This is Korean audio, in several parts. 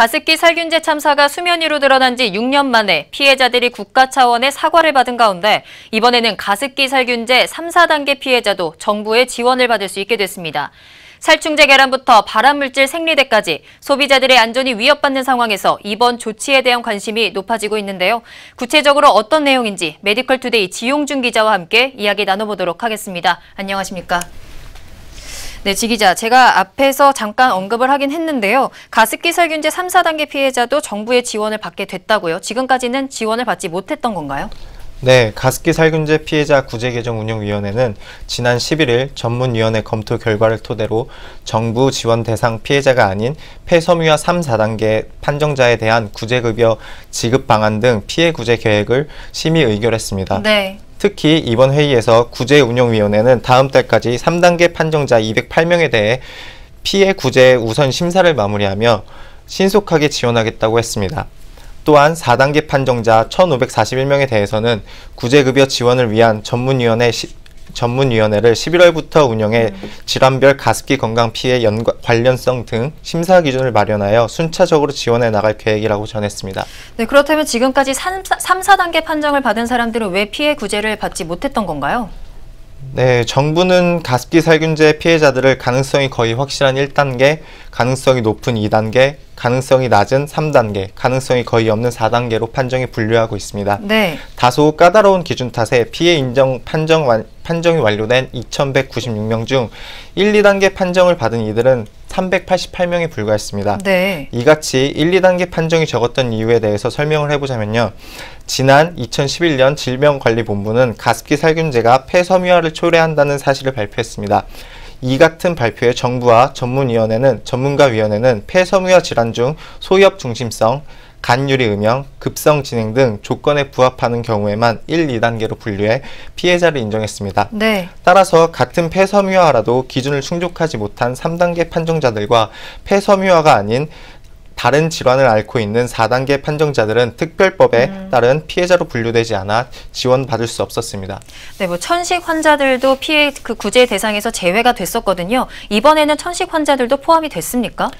가습기 살균제 참사가 수면 위로 드러난 지 6년 만에 피해자들이 국가 차원의 사과를 받은 가운데 이번에는 가습기 살균제 3, 4단계 피해자도 정부의 지원을 받을 수 있게 됐습니다. 살충제 계란부터 발암물질 생리대까지 소비자들의 안전이 위협받는 상황에서 이번 조치에 대한 관심이 높아지고 있는데요. 구체적으로 어떤 내용인지 메디컬투데이 지용준 기자와 함께 이야기 나눠보도록 하겠습니다. 안녕하십니까? 네, 지 기자, 제가 앞에서 잠깐 언급을 하긴 했는데요. 가습기 살균제 3, 4단계 피해자도 정부의 지원을 받게 됐다고요. 지금까지는 지원을 받지 못했던 건가요? 네, 가습기 살균제 피해자 구제개정운영위원회는 지난 11일 전문위원회 검토 결과를 토대로 정부 지원 대상 피해자가 아닌 폐섬유화 3, 4단계 판정자에 대한 구제급여 지급 방안 등 피해 구제 계획을 심의 의결했습니다. 네. 특히 이번 회의에서 구제운영위원회는 다음 달까지 3단계 판정자 208명에 대해 피해 구제 우선 심사를 마무리하며 신속하게 지원하겠다고 했습니다. 또한 4단계 판정자 1,541명에 대해서는 구제급여 지원을 위한 전문위원회를 11월부터 운영해 질환별 가습기 건강 피해 관련성 등 심사 기준을 마련하여 순차적으로 지원해 나갈 계획이라고 전했습니다. 네, 그렇다면 지금까지 3, 4단계 판정을 받은 사람들은 왜 피해 구제를 받지 못했던 건가요? 네, 정부는 가습기 살균제 피해자들을 가능성이 거의 확실한 1단계, 가능성이 높은 2단계, 가능성이 낮은 3단계, 가능성이 거의 없는 4단계로 판정에 분류하고 있습니다. 네. 다소 까다로운 기준 탓에 피해 인정 판정이 완료된 2,196명 중 1, 2단계 판정을 받은 이들은 388명에 불과했습니다. 네. 이같이 1, 2단계 판정이 적었던 이유에 대해서 설명을 해보자면요. 지난 2011년 질병관리본부는 가습기 살균제가 폐섬유화를 초래한다는 사실을 발표했습니다. 이 같은 발표에 정부와 전문가위원회는 폐섬유화 질환 중 소엽 중심성, 간유리 음영, 급성 진행 등 조건에 부합하는 경우에만 1, 2단계로 분류해 피해자를 인정했습니다. 네. 따라서 같은 폐섬유화라도 기준을 충족하지 못한 3단계 판정자들과 폐섬유화가 아닌 다른 질환을 앓고 있는 4단계 판정자들은 특별법에 따른 피해자로 분류되지 않아 지원받을 수 없었습니다. 네, 천식 환자들도 피해 구제 대상에서 제외가 됐었거든요. 이번에는 천식 환자들도 포함이 됐습니까?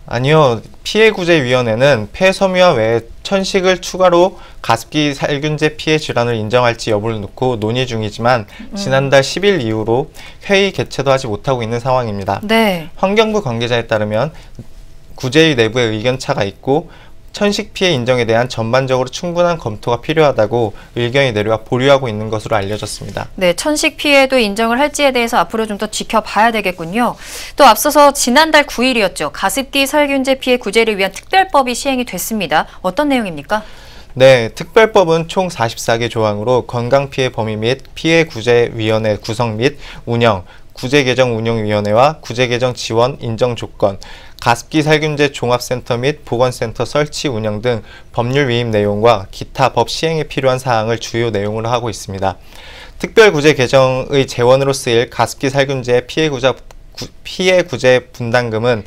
아니요. 피해구제위원회는 폐섬유화 외에 천식을 추가로 가습기 살균제 피해 질환을 인정할지 여부를 놓고 논의 중이지만 지난달 10일 이후로 회의 개최도 하지 못하고 있는 상황입니다. 네. 환경부 관계자에 따르면 구제위 내부에 의견차가 있고 천식 피해 인정에 대한 전반적으로 충분한 검토가 필요하다고 의견이 내려와 보류하고 있는 것으로 알려졌습니다. 네, 천식 피해도 인정을 할지에 대해서 앞으로 좀 더 지켜봐야 되겠군요. 또 앞서서 지난달 9일이었죠. 가습기 살균제 피해 구제를 위한 특별법이 시행이 됐습니다. 어떤 내용입니까? 네, 특별법은 총 44개 조항으로 건강피해 범위 및 피해구제위원회 구성 및 운영, 구제개정운영위원회와 구제개정 지원 인정 조건, 가습기 살균제 종합센터 및 보건센터 설치 운영 등 법률 위임 내용과 기타 법 시행에 필요한 사항을 주요 내용으로 하고 있습니다. 특별구제 개정의 재원으로 쓰일 가습기 살균제 피해구제 분담금은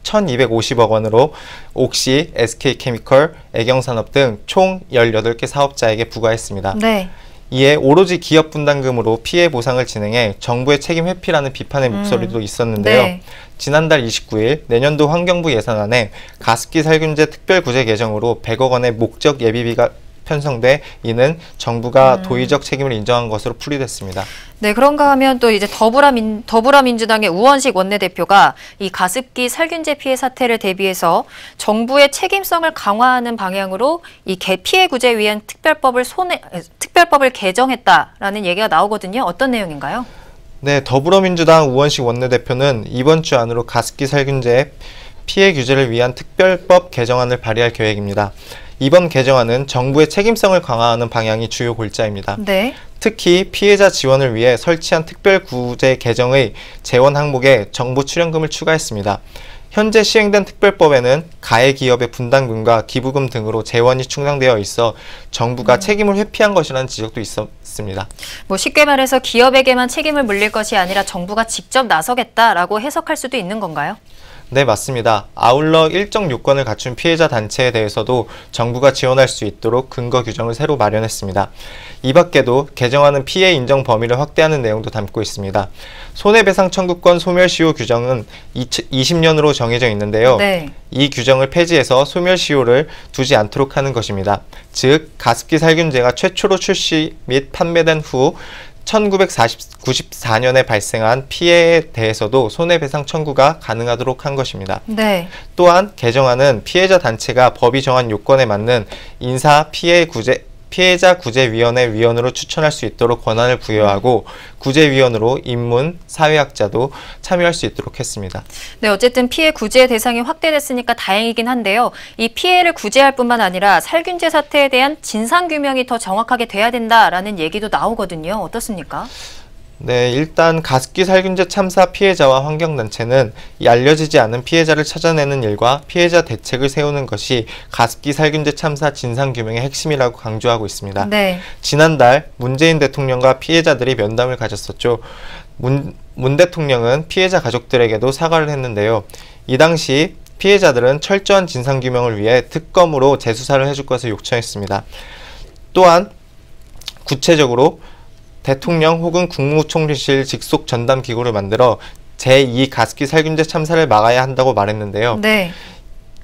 1,250억 원으로 옥시, SK케미컬, 애경산업 등 총 18개 사업자에게 부과했습니다. 네. 이에 오로지 기업 분담금으로 피해 보상을 진행해 정부의 책임 회피라는 비판의 목소리도 있었는데요. 네. 지난달 29일 내년도 환경부 예산안에 가습기 살균제 특별구제 개정으로 100억 원의 목적 예비비가 편성돼 이는 정부가 도의적 책임을 인정한 것으로 풀이됐습니다. 네, 그런가 하면 또 이제 더불어민주당의 우원식 원내대표가 이 가습기 살균제 피해 사태를 대비해서 정부의 책임성을 강화하는 방향으로 이 피해 구제에 위한 특별법을 개정했다라는 얘기가 나오거든요. 어떤 내용인가요? 네, 더불어민주당 우원식 원내대표는 이번 주 안으로 가습기 살균제 피해 규제를 위한 특별법 개정안을 발의할 계획입니다. 이번 개정안은 정부의 책임성을 강화하는 방향이 주요 골자입니다. 네. 특히 피해자 지원을 위해 설치한 특별구제 개정의 재원 항목에 정부 출연금을 추가했습니다. 현재 시행된 특별법에는 가해 기업의 분담금과 기부금 등으로 재원이 충당되어 있어 정부가 책임을 회피한 것이라는 지적도 있었습니다. 쉽게 말해서 기업에게만 책임을 물릴 것이 아니라 정부가 직접 나서겠다라고 해석할 수도 있는 건가요? 네, 맞습니다. 아울러 일정 요건을 갖춘 피해자 단체에 대해서도 정부가 지원할 수 있도록 근거 규정을 새로 마련했습니다. 이 밖에도 개정안은 피해 인정 범위를 확대하는 내용도 담고 있습니다. 손해배상 청구권 소멸시효 규정은 20년으로 정해져 있는데요. 네. 이 규정을 폐지해서 소멸시효를 두지 않도록 하는 것입니다. 즉, 가습기 살균제가 최초로 출시 및 판매된 후 1994년에 발생한 피해에 대해서도 손해배상 청구가 가능하도록 한 것입니다. 네. 또한 개정안은 피해자 단체가 법이 정한 요건에 맞는 인사 피해자 구제위원회 위원으로 추천할 수 있도록 권한을 부여하고 구제위원으로 인문, 사회학자도 참여할 수 있도록 했습니다. 네, 어쨌든 피해 구제 대상이 확대됐으니까 다행이긴 한데요. 이 피해를 구제할 뿐만 아니라 살균제 사태에 대한 진상규명이 더 정확하게 돼야 된다라는 얘기도 나오거든요. 어떻습니까? 네, 일단 가습기 살균제 참사 피해자와 환경단체는 이 알려지지 않은 피해자를 찾아내는 일과 피해자 대책을 세우는 것이 가습기 살균제 참사 진상규명의 핵심이라고 강조하고 있습니다. 네. 지난달 문재인 대통령과 피해자들이 면담을 가졌었죠. 문 대통령은 피해자 가족들에게도 사과를 했는데요. 이 당시 피해자들은 철저한 진상규명을 위해 특검으로 재수사를 해줄 것을 요청했습니다. 또한 구체적으로 대통령 혹은 국무총리실 직속 전담기구를 만들어 제2 가습기 살균제 참사를 막아야 한다고 말했는데요. 네.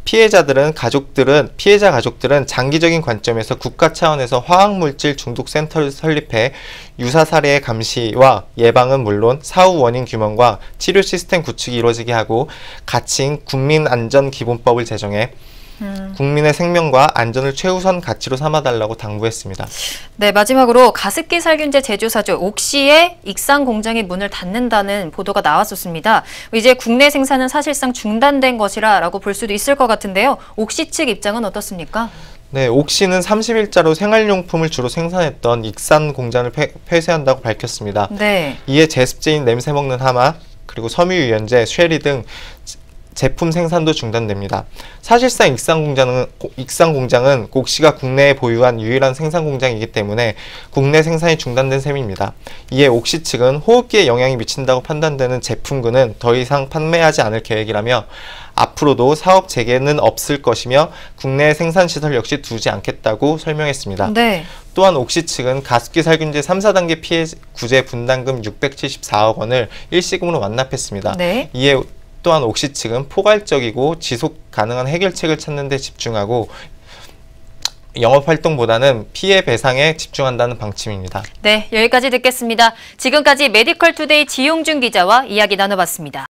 피해자 가족들은 장기적인 관점에서 국가 차원에서 화학물질 중독 센터를 설립해 유사 사례의 감시와 예방은 물론 사후 원인 규명과 치료 시스템 구축이 이루어지게 하고 가치인 국민안전기본법을 제정해 국민의 생명과 안전을 최우선 가치로 삼아달라고 당부했습니다. 네, 마지막으로 가습기 살균제 제조사죠. 옥시의 익산 공장이 문을 닫는다는 보도가 나왔었습니다. 이제 국내 생산은 사실상 중단된 것이라고 볼 수도 있을 것 같은데요. 옥시 측 입장은 어떻습니까? 네, 옥시는 30일자로 생활용품을 주로 생산했던 익산 공장을 폐쇄한다고 밝혔습니다. 네. 이에 제습제인 냄새먹는 하마, 그리고 섬유유연제, 쉐리 등 제품 생산도 중단됩니다. 사실상 익산 공장은 옥시가 국내에 보유한 유일한 생산 공장이기 때문에 국내 생산이 중단된 셈입니다. 이에 옥시 측은 호흡기에 영향이 미친다고 판단되는 제품군은 더 이상 판매하지 않을 계획이라며 앞으로도 사업 재개는 없을 것이며 국내 생산 시설 역시 두지 않겠다고 설명했습니다. 네. 또한 옥시 측은 가습기 살균제 3, 4단계 피해 구제 분담금 674억 원을 일시금으로 완납했습니다. 네. 이에 또한 옥시 측은 포괄적이고 지속 가능한 해결책을 찾는 데 집중하고 영업활동보다는 피해 배상에 집중한다는 방침입니다. 네, 여기까지 듣겠습니다. 지금까지 메디컬투데이 지용준 기자와 이야기 나눠봤습니다.